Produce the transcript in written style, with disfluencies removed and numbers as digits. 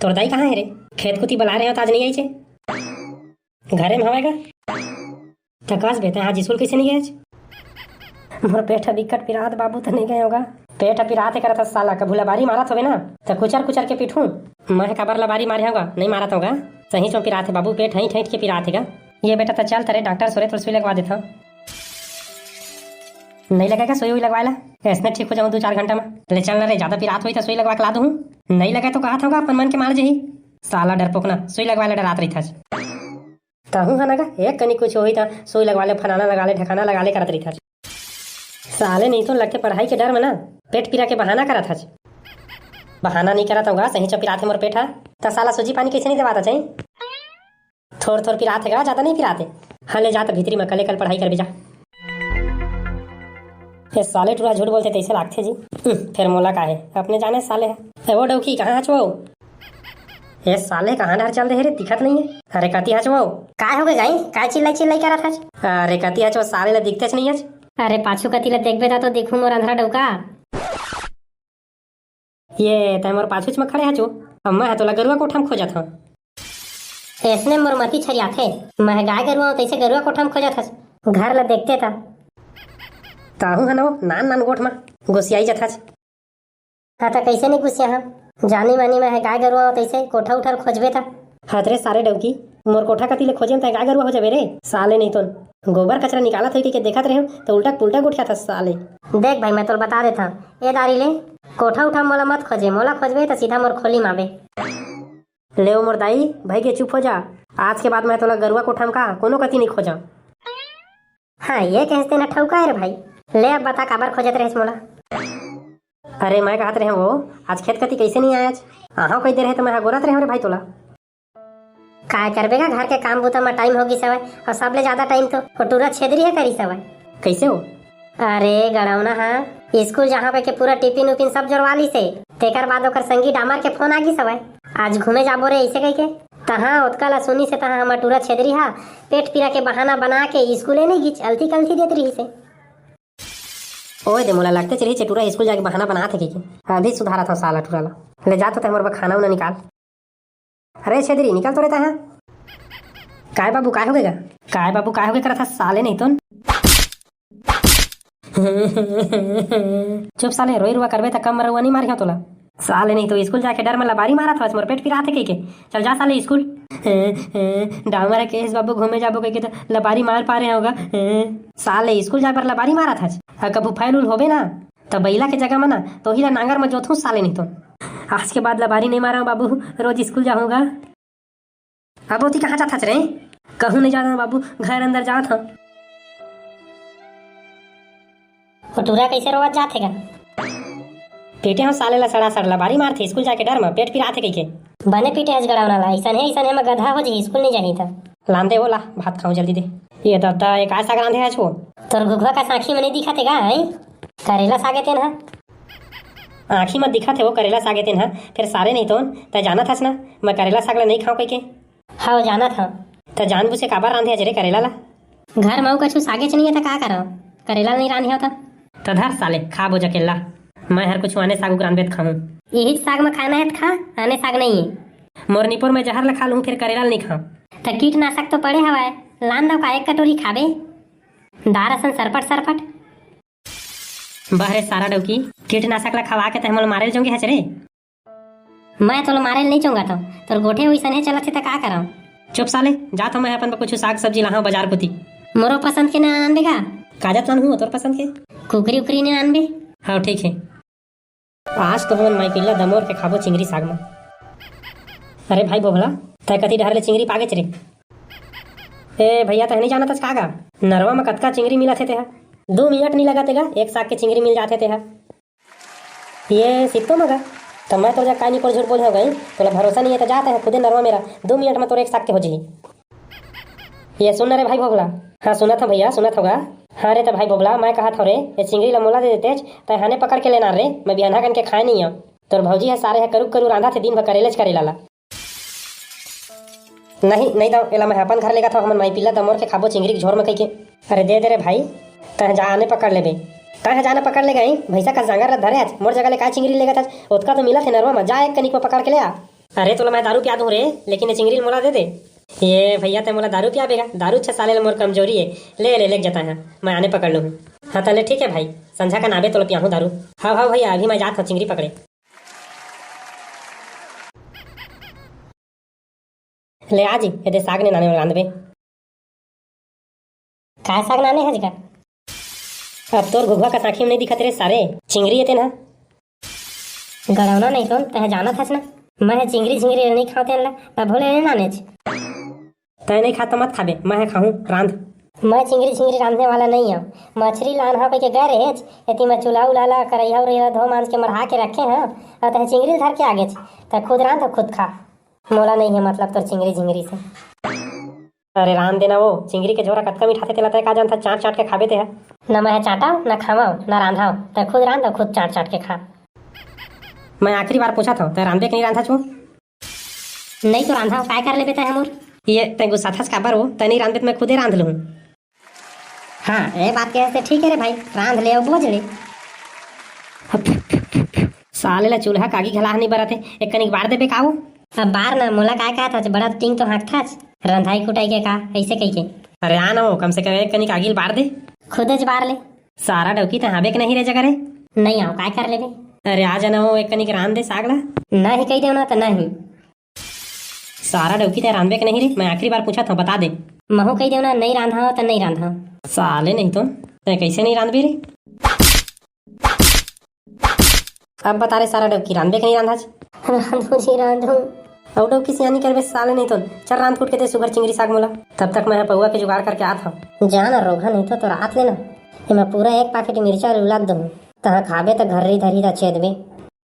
तोर दाई कहाँ है रे? खेत कुती बुला रहे हो तो आज नहीं आई छे? घरे में हवेगा तकाश बेटे आज स्कूल कैसे नहीं गए? मोर पेट बिकट पिरात बाबू तो नहीं गए होगा। पेट पिरात करत था साला का भूला बारी मारत होगे ना तो कुचर कुचर के पीठू मैं काबर ला बारी मारे होगा नहीं मारत होगा। सही चो पिरात है बाबू पेट ठैठ के पिरात है। ये बेटा तो चल तेरे डॉक्टर सोरे तो सुई लगवा देता। नहीं लगेगा सुई हुई लगवा ला ऐसे ठीक हो जाऊँ 2-4 घंटा में। ले चलना रे ज्यादा पिरात हुई तो सुई लगवा के ला दूँ। नहीं लगे तो कहा था अपन मन के मार जही साला डरपोक ना सुई लगवा ले डरात रही था तहू है ना एक कनी कुछ हुई था सुई लगवा ले फलाना लगा ले ढकाना लगा ले करत रही था। साले नहीं तो लगते पढ़ाई के डर में ना पेट पीरा के बहाना करा था। बहाना नहीं करा होगा सही चो पिराते मोर पेट है तो साला सूजी पानी कैसे नहीं दबाता चाहिए। थोड़ थोड़ पिराते गा ज्यादा नहीं पिराते। हाँ ले जाता भीतरी में कल पढ़ाई कर जा। ये साले टूरा झूठ बोलते तैसे लागते जी। फिर मोला का है अपने जाने साले है वो डौकी कहाँ हचो ये साले कहाँ डर चल रहे रे दिखत नहीं है। अरे कती हचो काय हो गए गाई काय चिल्लाई चिल्लाई करा था। अरे कती हचो साले ला दिखते नहीं है। अरे पाछू कती ला देखबे तो देखू मोर अंधरा डौका ये तय मोर पाछू में खड़े हचो अब मैं तो गरुआ कोठा में खोजत हूँ। ऐसने मोर मती छरिया थे मैं गाय गरुआ तैसे गरुआ कोठा में खोजत हस घर ला देखते था ताहू हनो नान नान गोठ में गुस्सियाई जथा हाँ तो कैसे नहीं गुस्सिया हम जानी मानी में गाय गरुआ तैसे कोठा उठा खोजबे था। हाथरे सारे डौकी मोर कोठा कती ले खोजे गाय गरुआ हो जाबे रे साले नहीं तो गोबर कचरा निकाला था कि देखत रहे तो उल्टा पुल्टा गुठिया था साले। देख भाई मैं तो बता देता ए दारी ले कोठा उठा मोला मत खोजे मोला खोजबे तो सीधा मोर खोली माबे ले मोर दाई भाई के चुप हो जा आज के बाद मैं तो गरुआ कोठा में का कोनो कती नहीं खोजा। हाँ ये कहते ना ठौका है रे भाई ले अब बता काबर खोजत रहे मोला। अरे मैं कहत रहे वो आज खेत कती कैसे नहीं आया आहा कही दे रहे तो मैं गोरत रहे रे भाई तोला काय करबेगा घर के काम बूता में टाइम होगी सवय और सबले ज्यादा टाइम तो कटोरा छेदरी है करी सवय कैसे हो। अरे गड़ौना हाँ स्कूल जहाँ पे के पूरा टिफिन उपिन सब जोड़वा ली से तेकर बाद ओकर संगी डामर के फोन आगी सवय आज घूमे जाबो रे ऐसे कह के तहाँ उतका ला सुनी से तहाँ हम टूरा छेदरी हा पेट पीरा के बहाना बना के स्कूले नहीं घिच अलती कलती देत रही से। ओए दे मोला लगते चली चटूरा स्कूल जाके बहाना बना थे कि अभी सुधारा था साला टूरा ला ले जा तो मोर खाना उना निकाल। अरे छेदरी निकल तो रहता है काय बाबू काय हो गएगा काय बाबू काय हो गया करा था साले नहीं तो चुप साले रोई रुआ करबे तो कम मरुआ नहीं मारिया तोला साले नहीं तो स्कूल जाके डर में लबारी मारा था मोर पेट पिरा थे के चल जा साले स्कूल डामर केस बाबू घूमे जाबो कह के तो लबारी मार पा रहे होगा साले स्कूल जा पर लबारी मारा था कबू फैल उल होबे ना तो बैला के जगह में ना तो ही नांगर में जोथू साले नहीं तो आज के बाद लबारी नहीं मारा बाबू रोज स्कूल जाऊंगा। अब होती कहाँ जाता रे कहूँ नहीं जाता बाबू घर अंदर जाता टूरा कैसे रोज जाते का पीटे हम साले ला सड़ा सड़ लबारी मारते स्कूल जाके डर में पेट पिराते कह के बने पीटे हज गड़ावना ला ऐसा है मैं गधा हो जी स्कूल नहीं जाही था लान दे बोला भात खाऊं जल्दी दे ये दादा एक ऐसा रांधे है छो तोर घुघुआ का साखी में नहीं दिखाते गा है करेला सागे तेन है आँखी मत दिखा थे वो करेला सागे तेन है फिर सारे नहीं तो जाना था ना मैं करेला साग ला नहीं खाऊं कह के हाँ जाना था तो जान बुझे काबर रांधे अजरे करेला ला घर में कछु सागे च नहीं है तो का करो करेला नहीं रांधे होता तो धर साले खा बोझ अकेला मैं हर कुछ आने साग रांधे खाऊं यही साग में खाना है खा आने साग नहीं है मोरनीपुर में जहर ला खा लूँ फिर करेला नहीं खाऊं तो कीटनाशक तो पड़े हवा लान दो का एक कटोरी खाबे दार असन सरपट सरपट बहरे सारा डौकी कीटनाशक ला खवा के तो हम मारे जाऊंगे हच रे मैं तो मारे नहीं चाहूंगा तो तोर गोठे वैसा नहीं चलत है तो का कराऊं। चुप साले जा तो मैं अपन कुछ साग सब्जी लाऊं बाजार को मोरो पसंद के ना आनबेगा काजत लान हूँ तोर पसंद के कुकरी उकरी ने आनबे हाँ ठीक है आज तो हम माई पिल्ला दमोर के खाबो चिंगरी साग में। अरे भाई बोभला तय कति डहर ले चिंगरी पागे चरे ए भैया तो नहीं जाना था कागा नरवा में कतका चिंगरी मिला थे 2 मिनट नहीं लगा तेगा एक साग के चिंगरी मिल जाते थे ये सिक्तो मगा तो मैं तो जब कानी पर झूठ बोल हो गई तो भरोसा नहीं है तो जाता है खुदे नरवा मेरा 2 मिनट में तो एक साग के हो जाही। ये सुन रे भाई भोगला हाँ सुना था भैया सुना था हाँ रे तो भाई भोगला मैं कहा था रे ये चिंगरी ला मोला दे देते तो हाने पकड़ के लेना रे मैं बिहाना कन के खाए नहीं हूँ तोर भौजी है सारे है करू रांधा थे दिन भर करेलेच करेला ला नहीं तो एला मैं अपन घर लेगा था हम माई पिल्ला दमोर के खाबो चिंगरी झोर में कह के अरे दे रे भाई तह जाने पकड़ लेबे कहाँ जाना पकड़ ले गई भैसा का जांगर धरे आज मोर जगह ले का चिंगरी लेगा था उतका तो मिला थे नरवा में जा एक कनिक में पकड़ के ले आ अरे तोला मैं दारू पिया दूं रे, लेकिन ये चिंगरी मोला दे दे। ये भैया ते मोला दारू पिया बेगा, दारू छे साले मोर कमजोरी है। ले ले लेक जाता है, मैं आने पकड़ लूँ। हाँ तले ठीक है भाई, संझा का नाबे तोला पिया हूँ दारू। हाँ हाँ भैया, अभी मैं जात हूँ चिंगरी पकड़े। ले आज ये साग ने नाने रांधबे। का साग नाने है जगह? अब तोर घुघुआ का साखी में नहीं दिखत रे सारे, चिंगरी है ना। गड़ौना नहीं तो तह जाना था ना, मैं चिंगरी झिंगरी नहीं खाते ला, तब भोले नहीं नाने तय नहीं खाता मत खाबे, मैं खाऊं रांध। मैं चिंगरी झिंगरी रांधने वाला नहीं हूँ। मछली लान हा के गए रहे यति मैं चूल्हा उलाला करैया उरैया धो मांस के मढ़ा के रखे हैं, और तह चिंगरी धर के आगे तय खुद रांध खुद खा। मोला नहीं है मतलब तो चिंगरी झिंगरी से। अरे राम देना वो चिंगरी के झोरा कतका मिठाते तेला तय का जानता चाट चाट के खाबे ते है। न मैं चाटाओ न खावाओ न रांधाओ, तय खुद रांध और खुद चाट चाट के खा। मैं आखिरी बार पूछा था तय रांधे के नहीं रांधा छू? नहीं तो रांधा काय कर ले बेटा है मोर। ये तय गुस्सा था काबर हो, तय नहीं रांधे मैं खुदे रांध लूँ। हाँ ये बात कहते ठीक है रे भाई, रांध ले और बोझ ले। साले ला चूल्हा कागी घला नहीं बरते, एक कनिक बार दे बे काऊ। अब बार ना मोला काय कहा था बड़ा टिंग तो हाँक था रंधाई कुटाई के का ऐसे कही के। अरे आ ना हो कम से कम एक कनिक आगिल बार दे। खुद ज बार ले सारा डौकी तो हाँ बेक नहीं रे जगह रे। नहीं आओ काय कर ले बे। अरे आ जाना हो एक कनिक रांध दे साग ला। नहीं कही देना तो नहीं। सारा डौकी तो रांधबे के नहीं रे, मैं आखिरी बार पूछा था बता दे। महू कही देना नहीं रांधा तो नहीं रांधा। साले नहीं तो कैसे नहीं रांधबे रे। अब बता रे सारा डौकी रांधबे के नहीं रांधा। रांधू जी रांधू और डौकी सियानी करबे साले नहीं तो चल रांध कूट के दे सुगर चिंगरी साग मोला, तब तक मैं पौआ के जुगाड़ करके आता हूँ। जाना रोगा नहीं तो रात लेना, मैं पूरा एक पैकेट मिर्चा उलाद दूँ तहाँ खाबे तो घर धरी दा छेद में।